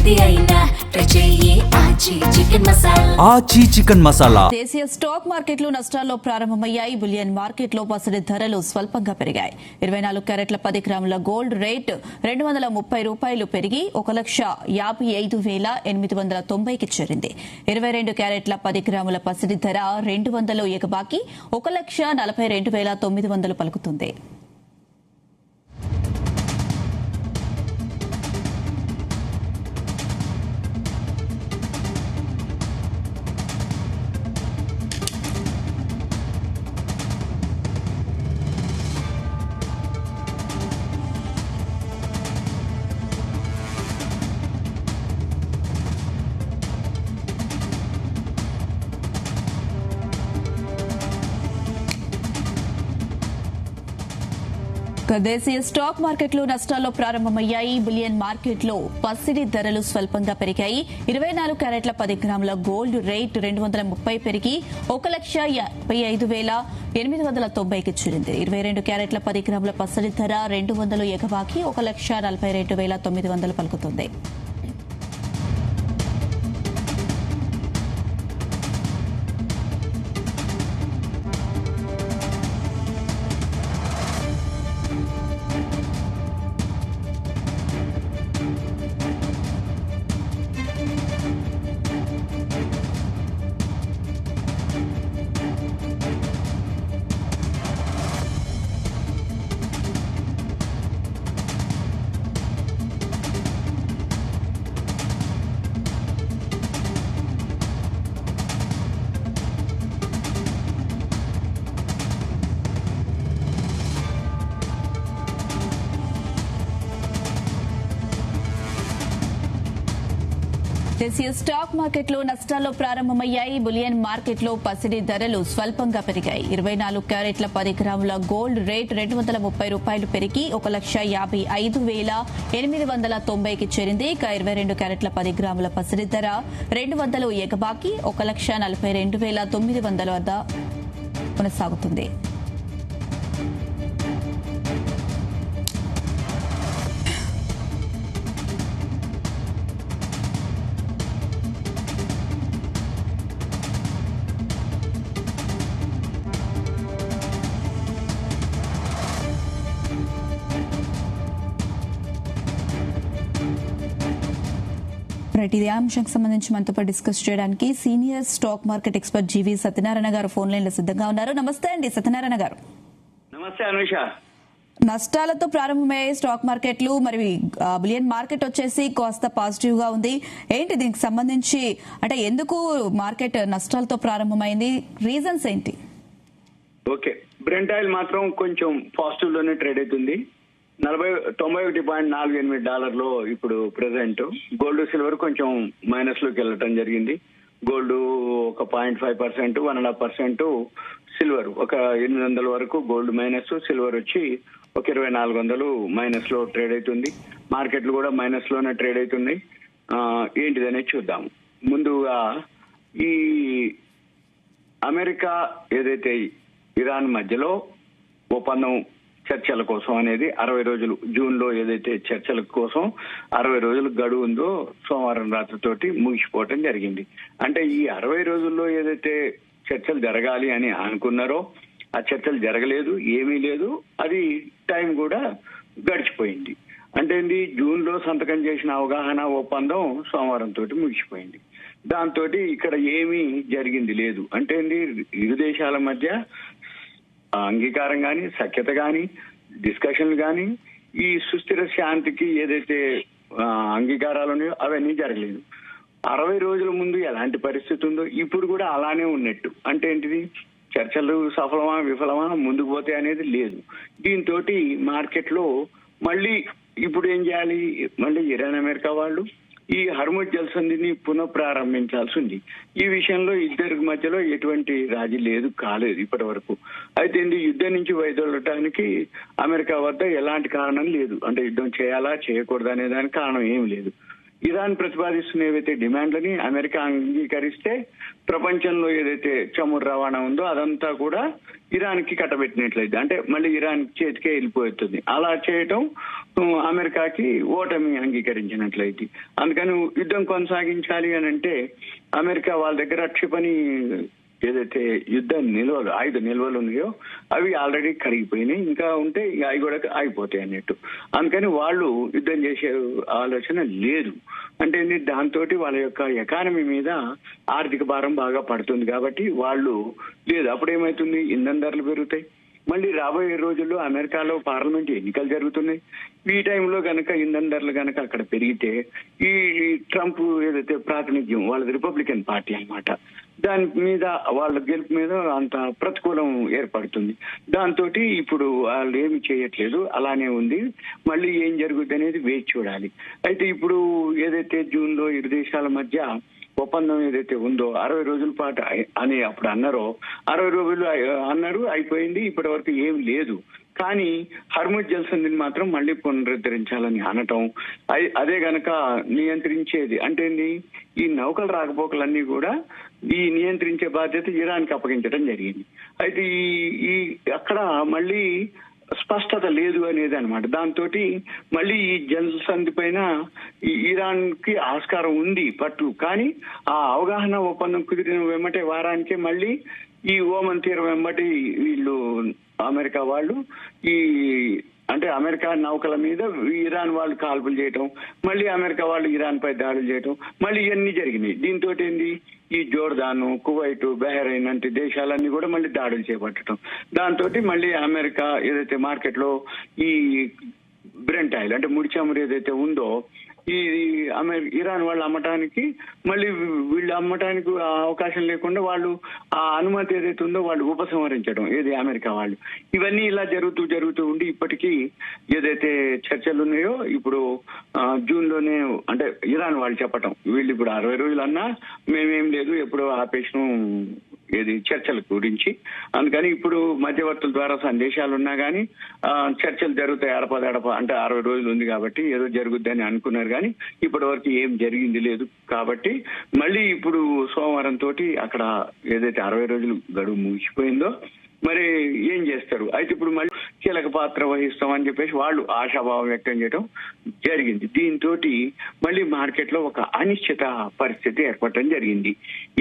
ఏది అయినా ట్రై చెయ్యి ఆచి చికెన్ మసాలా. దేశీయ స్టాక్ మార్కెట్లు నష్టాల్లో ప్రారంభమయ్యాయి. బులియన్ మార్కెట్లో పసిడి ధరలు స్వల్పంగా పెరిగాయి. 24 క్యారెట్ల 10 గ్రాముల గోల్డ్ రేట్ $230 పెరిగి 1,55,890కి చేరింది. 22 క్యారెట్ల 10 గ్రాముల పసిడి ధర 200 ఎగబాకి 1,42,900 పలుకుతుంది. దేశీయ స్టాక్ మార్కెట్లు నష్టాల్లో ప్రారంభమయ్యాయి. బులియన్ మార్కెట్లో పసిడి ధరలు స్వల్పంగా పెరిగాయి. 24 క్యారెట్ల 10 గ్రాముల గోల్డ్ రేట్ 230 పెరిగి 1,55,890కి చేరింది. 22 క్యారెట్ల 10 గ్రాముల పసిడి ధర 200 ఎగబాకి 1,42,900 పలుకుతుంది. దేశీయ స్టాక్ మార్కెట్లు నష్టాల్లో ప్రారంభమయ్యాయి. బులియన్ మార్కెట్లో పసిడి ధరలు స్వల్పంగా పెరిగాయి. 24 క్యారెట్ల 10 గ్రాముల గోల్డ్ రేట్ $230 పెరిగి 1,55,890కి చేరింది. ఇక 22 క్యారెట్ల 10 గ్రాముల పసిడి ధర 200 ఎగబాకి 1,42,900 వద్ద కొనసాగుతుంది. ఇదే అంశానికి సంబంధించి మనతో పాటు డిస్కస్ చేయడానికి సీనియర్ స్టాక్ మార్కెట్ ఎక్స్పర్ట్ జీవి సత్యనారాయణ గారు ఫోన్ లైన్ లో సిద్ధంగా ఉన్నారు. నమస్తే అండి సత్యనారాయణ గారు. నమస్తే అనుష. నష్టాలతో ప్రారంభమయ్యే స్టాక్ మార్కెట్లు, మరి బులియన్ మార్కెట్ వచ్చేసి కాస్త పాజిటివ్ గా ఉంది. ఏంటి దీనికి సంబంధించి, అంటే ఎందుకు మార్కెట్ నష్టాలతో ప్రారంభమైంది, రీజన్స్ ఏంటి? ఓకే, బ్రెంట్ ఆయిల్ మాత్రం కొంచెం పాజిటివ్ లోనే ట్రేడ్ అవుతుంది. $91.48 ఇప్పుడు ప్రెసెంట్. గోల్డ్ సిల్వర్ కొంచెం మైనస్ లోకి వెళ్ళటం జరిగింది. గోల్డ్ ఒక 0.5%, 1.5%. సిల్వర్ ఒక 800 వరకు గోల్డ్ మైనస్, సిల్వర్ వచ్చి ఒక 2,400 మైనస్ లో ట్రేడ్ అవుతుంది. మార్కెట్లు కూడా మైనస్ లోనే ట్రేడ్ అవుతున్నాయి. ఏంటిదనేది చూద్దాం. ముందుగా ఈ అమెరికా ఏదైతే ఇరాన్ మధ్యలో ఒప్పందం చర్చల కోసం అనేది 60 రోజులు, జూన్ లో ఏదైతే చర్చల కోసం 60 రోజులు గడువు ఉందో సోమవారం రాత్రితోటి ముగిసిపోవటం జరిగింది. అంటే ఈ 60 రోజుల్లో ఏదైతే చర్చలు జరగాలి అని అనుకున్నారో ఆ చర్చలు జరగలేదు, ఏమీ లేదు. అది టైం కూడా గడిచిపోయింది. అంటే జూన్ లో సంతకం చేసిన అవగాహన ఒప్పందం సోమవారం తోటి ముగిసిపోయింది. దాంతో ఇక్కడ ఏమీ జరిగింది లేదు. అంటే ఇరు దేశాల మధ్య అంగీకారం గాని, సఖ్యత గాని, డిస్కషన్లు గాని, ఈ సుస్థిర శాంతికి ఏదైతే అంగీకారాలు ఉన్నాయో అవన్నీ జరగలేదు. 60 రోజుల ముందు ఎలాంటి పరిస్థితి ఉందో ఇప్పుడు కూడా అలానే ఉన్నట్టు. అంటే ఏంటిది, చర్చలు సఫలమా విఫలమా, ముందుకు పోతే అనేది లేదు. దీంతో మార్కెట్ లో మళ్ళీ ఇప్పుడు ఏం చేయాలి, మళ్ళీ ఇరాన్ అమెరికా వాళ్ళు ఈ హర్ముజ్ జలసంధిని పునఃప్రారంభించాల్సి ఉంది. ఈ విషయంలో ఇద్దరి మధ్యలో ఎటువంటి రాజీ కాలేదు ఇప్పటి వరకు. అయితే యుద్ధం నుంచి వైదొలగటానికి అమెరికా వద్ద ఎలాంటి కారణం లేదు. అంటే యుద్ధం చేయాలా చేయకూడదు అనే దానికి కారణం ఏమి లేదు. ఇరాన్ ప్రతిపాదిస్తున్న ఏవైతే డిమాండ్లని అమెరికా అంగీకరిస్తే ప్రపంచంలో ఏదైతే చమురు రవాణా ఉందో అదంతా కూడా ఇరాన్ కి కట్టబెట్టినట్లయితే, అంటే మళ్ళీ ఇరాన్ చేతికే వెళ్ళిపోతుంది. అలా చేయటం అమెరికాకి ఓటమి అంగీకరించినట్లయితే. అందుకని యుద్ధం కొనసాగించాలి అని అంటే అమెరికా వాళ్ళ దగ్గర క్షిపణి ఏదైతే యుద్ధ నిల్వలు, ఆయుధ నిల్వలు ఉన్నాయో అవి ఆల్రెడీ కరిగిపోయినాయి, ఇంకా ఉంటే అవి కూడా ఆగిపోతాయి అన్నట్టు. అందుకని వాళ్ళు యుద్ధం చేసే ఆలోచన లేదు. అంటే దాంతో వాళ్ళ యొక్క ఎకానమీ మీద ఆర్థిక భారం బాగా పడుతుంది కాబట్టి వాళ్ళు లేదు. అప్పుడు ఏమవుతుంది, ఇంధన ధరలు పెరుగుతాయి. మళ్ళీ రాబోయే రోజుల్లో అమెరికాలో పార్లమెంట్ ఎన్నికలు జరుగుతున్నాయి. ఈ టైంలో గనక ఇంధన ధరలు గనక అక్కడ పెరిగితే ఈ ట్రంప్ ఏదైతే ప్రాతినిధ్యం వాళ్ళది రిపబ్లికన్ పార్టీ అన్నమాట, దాని మీద వాళ్ళ గెలుపు మీద అంత ప్రతికూలం ఏర్పడుతుంది. దాంతో ఇప్పుడు వాళ్ళు ఏమి చేయట్లేదు, అలానే ఉంది. మళ్ళీ ఏం జరుగుతుంది అనేది వేచి చూడాలి. అయితే ఇప్పుడు ఏదైతే జూన్ లో ఇరు దేశాల మధ్య ఒప్పందం ఏదైతే ఉందో 60 రోజుల పాటు అని అప్పుడు అన్నారో, 60 రోజులు అన్నారు, అయిపోయింది. ఇప్పటి వరకు ఏం లేదు. కానీ హర్ముజ్ జలసంధిని మాత్రం మళ్ళీ పునరుద్ధరించాలని అనటం, అదే గనక నియంత్రించేది అంటే ఈ నౌకల రాకపోకలన్నీ కూడా ఈ నియంత్రించే బాధ్యత ఇరాన్కి అప్పగించడం జరిగింది. అయితే ఈ అక్కడ మళ్ళీ స్పష్టత లేదు అనేది అనమాట. దాంతో మళ్ళీ ఈ జలసంధి పైన ఇరాన్ కి ఆస్కారం ఉంది పట్టు. కానీ ఆ అవగాహన ఒప్పందం కుదిరిన వెంబటే వారానికే మళ్ళీ ఈ ఓమన్ తీరం వెంబటి వీళ్ళు అమెరికా వాళ్ళు ఈ అంటే అమెరికా నౌకల మీద ఇరాన్ వాళ్ళు కాల్పులు చేయటం, మళ్ళీ అమెరికా వాళ్ళు ఇరాన్ పై దాడులు చేయటం, మళ్ళీ ఇవన్నీ జరిగినాయి. దీంతో ఈ జోర్దాను, కువైట్, బహ్రెయిన్ వంటి దేశాలన్నీ కూడా మళ్ళీ దాడులు చేపట్టడం. దాంతో మళ్ళీ అమెరికా ఏదైతే మార్కెట్ లో ఈ బ్రెంట్ ఆయిల్ అంటే ముడి చమురు ఏదైతే ఉందో ఈ ఇరాన్ వాళ్ళు అమ్మటానికి మళ్ళీ వీళ్ళు అమ్మటానికి అవకాశం లేకుండా వాళ్ళు ఆ అనుమతి ఏదైతే ఉందో వాళ్ళు ఉపసంహరించడం ఏది అమెరికా వాళ్ళు. ఇవన్నీ ఇలా జరుగుతూ ఉండి ఇప్పటికీ ఏదైతే చర్చలు ఉన్నాయో ఇప్పుడు జూన్ లోనే అంటే ఇరాన్ వాళ్ళు చెప్పటం, వీళ్ళు ఇప్పుడు 60 రోజులు అన్నా మేమేం లేదు, ఎప్పుడో ఆపేషను ఏది చర్చల గురించి. అందుకని ఇప్పుడు మధ్యవర్తుల ద్వారా సందేశాలు ఉన్నా కానీ చర్చలు జరుగుతాయి అడపదడప, అంటే 60 రోజులు ఉంది కాబట్టి ఏదో జరుగుద్దని అనుకున్నారు కానీ ఇప్పటి వరకు ఏం జరిగింది లేదు. కాబట్టి మళ్ళీ ఇప్పుడు సోమవారం తోటి అక్కడ ఏదైతే 60 రోజులు గడువు ముగిసిపోయిందో మరి ఏం చేస్తారు. అయితే ఇప్పుడు మళ్ళీ కీలక పాత్ర వహిస్తామని చెప్పేసి వాళ్ళు ఆశాభావం వ్యక్తం చేయడం జరిగింది. దీంతో మళ్ళీ మార్కెట్ లో ఒక అనిశ్చిత పరిస్థితి ఏర్పడటం జరిగింది.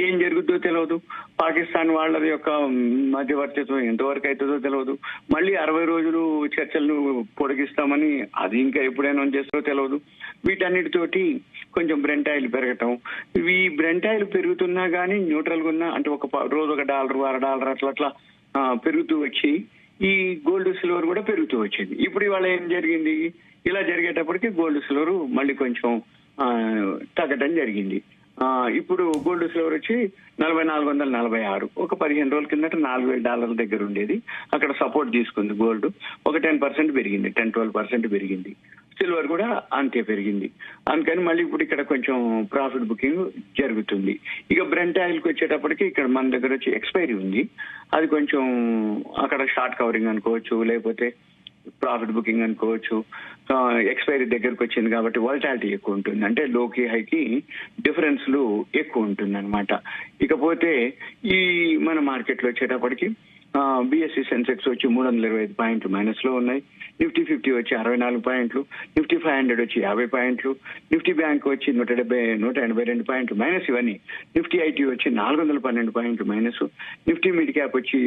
ఏం జరుగుతుందో తెలియదు. పాకిస్తాన్ వాళ్ళ యొక్క మధ్యవర్తిత్వం ఎంతవరకు అవుతుందో తెలియదు. మళ్ళీ 60 రోజులు చర్చలను పొడిగిస్తామని అది ఇంకా ఎప్పుడైనా చేస్తారో తెలియదు. వీటన్నిటితోటి కొంచెం బ్రెంట్ ఆయిల్ పెరగటం, ఈ బ్రెంట్ ఆయిల్ పెరుగుతున్నా కానీ న్యూట్రల్ గా ఉన్నా అంటే ఒక రోజు $1, $1.5 అట్లా పెరుగుతూ వచ్చి ఈ గోల్డ్ సిల్వర్ కూడా పెరుగుతూ వచ్చింది. ఇప్పుడు ఇవాళ ఏం జరిగింది, ఇలా జరిగేటప్పటికి గోల్డ్ సిల్వర్ మళ్ళీ కొంచెం తగ్గడం జరిగింది. ఇప్పుడు గోల్డ్ సిల్వర్ వచ్చి 4446, ఒక 15 రోజుల కిందట $4,000 దగ్గర ఉండేది. అక్కడ సపోర్ట్ తీసుకుంది గోల్డ్, ఒక 10% పెరిగింది, 10-12% పెరిగింది. సిల్వర్ కూడా అంతే పెరిగింది. అందుకని మళ్ళీ ఇప్పుడు ఇక్కడ కొంచెం ప్రాఫిట్ బుకింగ్ జరుగుతుంది. ఇక బ్రెంట్ ఆయిల్ కి వచ్చేటప్పటికి ఇక్కడ మన దగ్గర వచ్చి ఎక్స్పైరీ ఉంది, అది కొంచెం అక్కడ షార్ట్ కవరింగ్ అనుకోవచ్చు, లేకపోతే ప్రాఫిట్ బుకింగ్ అనుకోవచ్చు. ఎక్స్పైరీ దగ్గరకు వచ్చింది కాబట్టి వాలటాలిటీ ఎక్కువ ఉంటుంది, అంటే లోకి హైకి డిఫరెన్స్లు ఎక్కువ ఉంటుంది అనమాట. ఇకపోతే ఈ మన మార్కెట్ లో వచ్చేటప్పటికి బిఎస్సి సెన్సెక్స్ వచ్చి 325 పాయింట్లు మైనస్ లో ఉన్నాయి. నిఫ్టీ 50 వచ్చి 64 పాయింట్లు, నిఫ్టీ 500 వచ్చి 50 పాయింట్లు, నిఫ్టీ బ్యాంక్ వచ్చి 182 పాయింట్లు మైనస్. ఇవన్నీ నిఫ్టీ ఐటీ వచ్చి 412 పాయింట్లు మైనస్, నిఫ్టీ మిడ్ క్యాప్ వచ్చి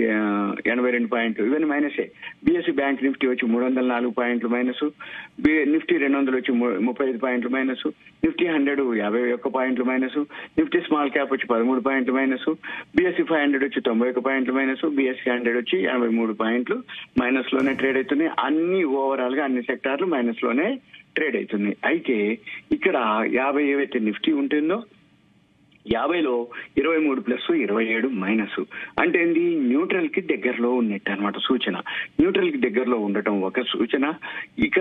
82 పాయింట్లు, ఇవన్నీ మైనసే. బిఎస్సి బ్యాంక్ నిఫ్టీ వచ్చి 304 పాయింట్లు మైనస్, నిఫ్టీ 200 వచ్చి 35 పాయింట్లు మైనస్, నిఫ్టీ 100 51 పాయింట్లు మైనస్, నిఫ్టీ స్మాల్ క్యాప్ వచ్చి 13 పాయింట్లు మైనస్, బిఎస్సి 500 వచ్చి 91 పాయింట్లు మైనస్, బిఎస్సి 100 వచ్చి 83 పాయింట్లు మైనస్ లోనే ట్రేడ్ అవుతున్నాయి. అన్ని ఓవరాల్ గా అన్ని సెక్టార్లు మైనస్ లోనే ట్రేడ్ అవుతున్నాయి. అయితే ఇక్కడ 50 ఏవైతే నిఫ్టీ ఉంటుందో 50లో 23 ప్లస్ 27 మైనస్. అంటే ఏంది, న్యూట్రల్ కి దగ్గరలో ఉన్నట్టు అనమాట సూచన. న్యూట్రల్ కి దగ్గరలో ఉండటం ఒక సూచన. ఇక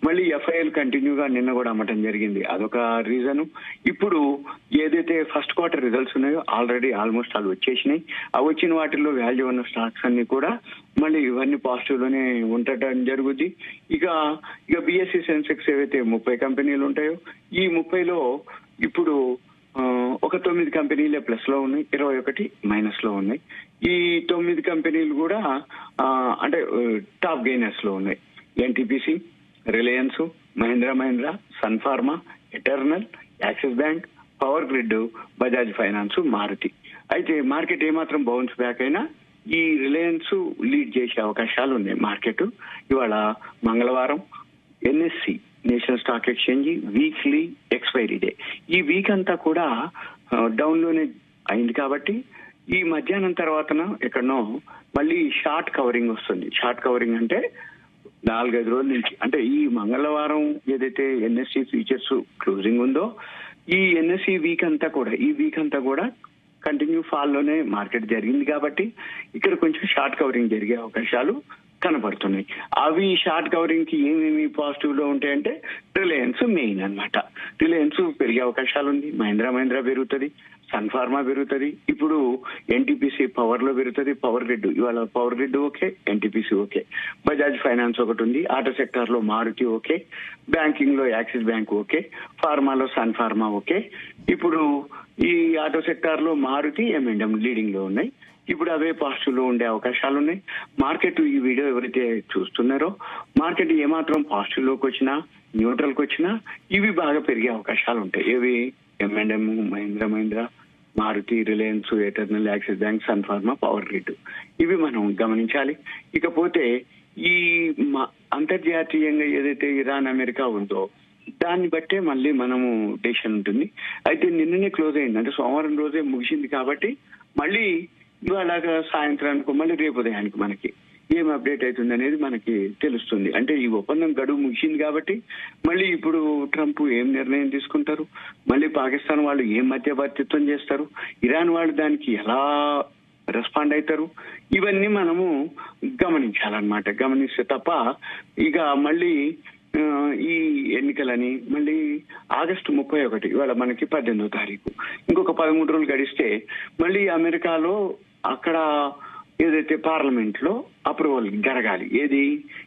మళ్ళీ ఎఫ్ఐఎల్ కంటిన్యూగా నిన్న కూడా అమ్మటం జరిగింది, అదొక రీజను. ఇప్పుడు ఏదైతే ఫస్ట్ క్వార్టర్ రిజల్ట్స్ ఉన్నాయో ఆల్రెడీ ఆల్మోస్ట్ ఆల్ వచ్చేసినాయి. ఆ వచ్చిన వాటిల్లో వాల్యూ ఉన్న స్టాక్స్ అన్ని కూడా మళ్ళీ ఇవన్నీ పాజిటివ్ లోనే ఉండటం జరుగుద్ది. ఇక బిఎస్సి సెన్సెక్స్ ఏవైతే 30 కంపెనీలు ఉంటాయో ఈ 30లో ఇప్పుడు ఒక 9 కంపెనీలే ప్లస్ లో ఉన్నాయి, 21 మైనస్ లో ఉన్నాయి. ఈ 9 కంపెనీలు కూడా అంటే టాప్ గెయినర్స్ లో ఉన్నాయి. ఎన్టీపీసీ, రిలయన్స్, మహీంద్రా, సన్ ఫార్మా, ఎటర్నల్, యాక్సిస్ బ్యాంక్, పవర్ గ్రిడ్, బజాజ్ ఫైనాన్స్, మారుతి. అయితే మార్కెట్ ఏమాత్రం బౌన్స్ బ్యాక్ అయినా ఈ రిలయన్స్ లీడ్ చేసే అవకాశాలు ఉన్నాయి. మార్కెట్ ఇవాళ మంగళవారం NSE National Stock Exchange weekly expiry day. ఈ వీక్ అంతా కూడా డౌన్ లోనే అయింది కాబట్టి ఈ మధ్యాహ్నం తర్వాతన ఎక్కడనో మళ్ళీ షార్ట్ కవరింగ్ వస్తుంది. షార్ట్ కవరింగ్ అంటే 4-5 రోజుల నుంచి, అంటే ఈ మంగళవారం ఏదైతే ఎన్ఎస్సి ఫ్యూచర్స్ క్లోజింగ్ ఉందో ఈ ఎన్ఎస్సి వీక్ అంతా కూడా కంటిన్యూ ఫాల్ లోనే మార్కెట్ జరిగింది కాబట్టి ఇక్కడ కొంచెం షార్ట్ కవరింగ్ జరిగే అవకాశాలు కనబడుతున్నాయి. అవి షార్ట్ కవరింగ్ కి ఏమేమి పాజిటివ్ లో ఉంటాయంటే రిలయన్స్ మెయిన్ అన్నమాట. రిలయన్స్ పెరిగే అవకాశాలు ఉంది, మహీంద్రా పెరుగుతుంది, సన్ ఫార్మా పెరుగుతుంది, ఇప్పుడు ఎన్టీపీసీ పవర్ లో పెరుగుతుంది, పవర్ గ్రిడ్ ఇవాళ power grid okay, NTPC okay, Bajaj finance ఒకటి ఉంది, ఆటో సెక్టార్ లో మారుతి ఓకే, బ్యాంకింగ్ లో యాక్సిస్ బ్యాంక్ ఓకే, ఫార్మాలో సన్ ఫార్మా ఓకే. ఇప్పుడు ఈ ఆటో సెక్టార్ లో మారుతి, M&M లీడింగ్ లో ఉన్నాయి. ఇప్పుడు అవే పాజిటివ్ లో ఉండే అవకాశాలు ఉన్నాయి. మార్కెట్ ఈ వీడియో ఎవరైతే చూస్తున్నారో మార్కెట్ ఏమాత్రం పాజిటివ్ లోకి వచ్చినా న్యూట్రల్ కి వచ్చినా ఇవి బాగా పెరిగే అవకాశాలు ఉంటాయి. ఏవి M&M, మహీంద్రా, మారుతి, రిలయన్స్, ఎటర్నల్, యాక్సిస్ బ్యాంక్, సన్ ఫార్మా, పవర్ గ్రిడ్ ఇవి మనం గమనించాలి. ఇకపోతే ఈ అంతర్జాతీయంగా ఏదైతే ఇరాన్ అమెరికా ఉందో దాన్ని బట్టే మళ్ళీ మనము డెసిషన్ ఉంటుంది. అయితే నిన్ననే క్లోజ్ అయింది, అంటే సోమవారం రోజే ముగిసింది కాబట్టి మళ్ళీ ఇవాళ సాయంత్రానికి మళ్ళీ రేపు ఉదయానికి మనకి ఏం అప్డేట్ అవుతుంది అనేది మనకి తెలుస్తుంది. అంటే ఈ ఒప్పందం గడువు ముగిసింది కాబట్టి మళ్ళీ ఇప్పుడు ట్రంప్ ఏం నిర్ణయం తీసుకుంటారు, మళ్ళీ పాకిస్తాన్ వాళ్ళు ఏం మధ్యవర్తిత్వం చేస్తారు, ఇరాన్ వాళ్ళు దానికి ఎలా రెస్పాండ్ అవుతారు, ఇవన్నీ మనము గమనించాలన్నమాట. గమనిస్తే తప్ప ఇక మళ్ళీ ఈ ఎన్నికలని మళ్ళీ ఆగస్టు 31 ఇవాళ మనకి 18వ తారీఖు, ఇంకొక 13 రోజులు గడిస్తే మళ్ళీ అమెరికాలో అక్కడ ఏదైతే పార్లమెంట్ లో అప్రూవల్ జరగాలి. ఏది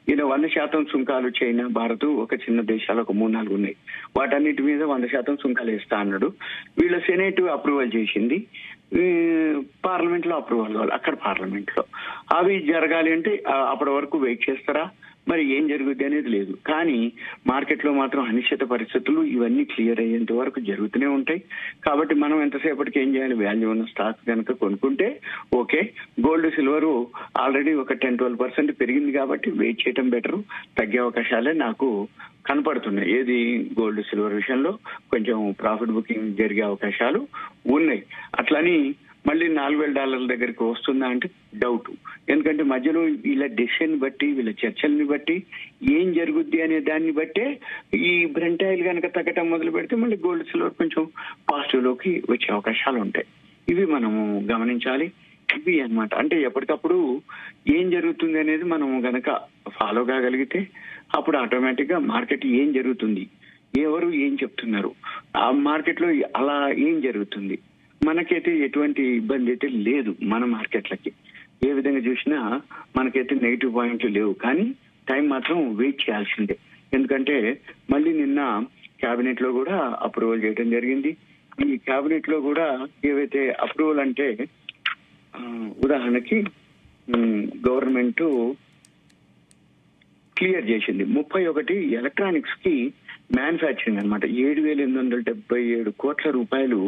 ఈయన 100% సుంకాలు చైనా, భారత్ ఒక చిన్న దేశాలు ఒక 3-4 ఉన్నాయి, వాటన్నిటి మీద 100% సుంకాలు వేస్తా అన్నాడు. వీళ్ళ సెనేట్ అప్రూవల్ చేసింది, పార్లమెంట్ లో అప్రూవల్ కావాలి. అక్కడ పార్లమెంట్ లో అవి జరగాలి అంటే అప్పటి వరకు వెయిట్ చేస్తారా, మరి ఏం జరుగుద్ది అనేది లేదు. కానీ మార్కెట్ లో మాత్రం అనిశ్చిత పరిస్థితులు ఇవన్నీ క్లియర్ అయ్యేంత వరకు జరుగుతూనే ఉంటాయి. కాబట్టి మనం ఎంతసేపటికి ఏం చేయాలి, వాల్యూ ఉన్న స్టాక్ కనుక కొనుక్కుంటే ఓకే. గోల్డ్, సిల్వర్ ఆల్రెడీ ఒక 10-12% పెరిగింది కాబట్టి వెయిట్ చేయడం బెటర్. తగ్గే అవకాశాలే నాకు కనపడుతున్నాయి. ఏది గోల్డ్, సిల్వర్ విషయంలో కొంచెం ప్రాఫిట్ బుకింగ్ జరిగే అవకాశాలు ఉన్నాయి. అట్లని మళ్ళీ $4,000 దగ్గరికి వస్తుందా అంటే డౌట్. ఎందుకంటే మధ్యలో వీళ్ళ డెసిషన్ బట్టి, వీళ్ళ చర్చల్ని బట్టి ఏం జరుగుద్ది అనే దాన్ని బట్టే ఈ బ్రెంట్ ఆయిల్ కనుక తగ్గటం మొదలు పెడితే మళ్ళీ గోల్డ్, సిల్వర్ కొంచెం పాజిటివ్ లోకి వచ్చే అవకాశాలు ఉంటాయి. ఇవి మనము గమనించాలి. ఇవి అన్నమాట. అంటే ఎప్పటికప్పుడు ఏం జరుగుతుంది అనేది మనం గనక ఫాలో కాగలిగితే అప్పుడు ఆటోమేటిక్ గా మార్కెట్ ఏం జరుగుతుంది, ఎవరు ఏం చెప్తున్నారు, ఆ మార్కెట్ లో అలా ఏం జరుగుతుంది, మనకైతే ఎటువంటి ఇబ్బంది అయితే లేదు. మన మార్కెట్లకి ఏ విధంగా చూసినా మనకైతే నెగిటివ్ పాయింట్లు లేవు. కానీ టైం మాత్రం వెయిట్ చేయాల్సిందే. ఎందుకంటే మళ్ళీ నిన్న కేబినెట్ లో కూడా అప్రూవల్ చేయడం జరిగింది. ఈ కేబినెట్ లో కూడా ఏవైతే అప్రూవల్ అంటే ఉదాహరణకి గవర్నమెంట్ క్లియర్ చేసింది 31 ఎలక్ట్రానిక్స్ కి మ్యానుఫ్యాక్చరింగ్ అనమాట 7,877 కోట్ల రూపాయలు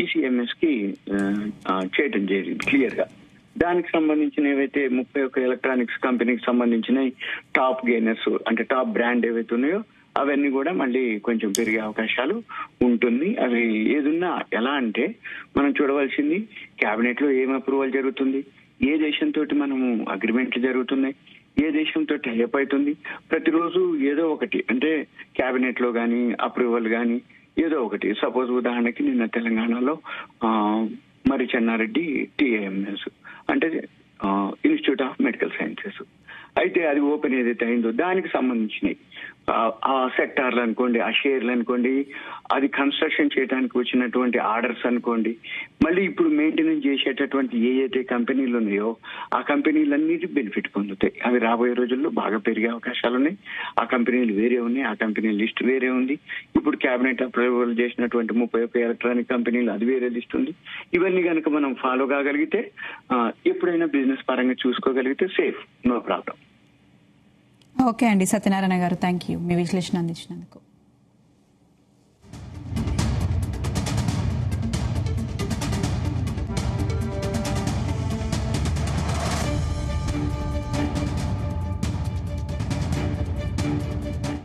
ఈసీఎంఎస్ కి చేయడం జరిగింది క్లియర్ గా. దానికి సంబంధించిన ఏవైతే 31 ఎలక్ట్రానిక్స్ కంపెనీకి సంబంధించిన టాప్ గెయినర్స్ అంటే టాప్ బ్రాండ్ ఏవైతే ఉన్నాయో అవన్నీ కూడా మళ్ళీ కొంచెం పెరిగే అవకాశాలు ఉంటుంది. అవి ఏదున్నా ఎలా అంటే మనం చూడవలసింది కేబినెట్ లో ఏం అప్రూవల్ జరుగుతుంది, ఏ దేశంతో మనము అగ్రిమెంట్లు జరుగుతున్నాయి, ఏ దేశంతో టైఅప్ అవుతుంది, ప్రతిరోజు ఏదో ఒకటి అంటే క్యాబినెట్ లో కానీ అప్రూవల్ కానీ ఏదో ఒకటి. సపోజ్ ఉదాహరణకి నిన్న తెలంగాణలో మరి చెన్నారెడ్డి టిఐఎంఎస్ అంటే ఇన్స్టిట్యూట్ ఆఫ్ మెడికల్ సైన్సెస్, అయితే అది ఓపెన్ ఏదైతే అయిందో దానికి సంబంధించినవి ఆ సెక్టార్లు అనుకోండి, ఆ షేర్లు అనుకోండి, అది కన్స్ట్రక్షన్ చేయడానికి వచ్చినటువంటి ఆర్డర్స్ అనుకోండి, మళ్ళీ ఇప్పుడు మెయింటెనెన్స్ చేసేటటువంటి ఏదైతే కంపెనీలు ఉన్నాయో ఆ కంపెనీలన్నిటి బెనిఫిట్ పొందుతాయి. అవి రాబోయే రోజుల్లో బాగా పెరిగే అవకాశాలు ఉన్నాయి. ఆ కంపెనీలు వేరే ఉన్నాయి, ఆ కంపెనీల లిస్ట్ వేరే ఉంది. ఇప్పుడు కేబినెట్ అప్రూవల్ చేసినటువంటి 31 ఎలక్ట్రానిక్ కంపెనీలు అది వేరే లిస్ట్ ఉంది. ఇవన్నీ కనుక మనం ఫాలో కాగలిగితే ఎప్పుడైనా బిజినెస్ పరంగా చూసుకోగలిగితే సేఫ్, నో ప్రాబ్లం. ఓకే అండి, సత్యనారాయణ గారు, థ్యాంక్ యూ మీ విశ్లేషణ అందించినందుకు.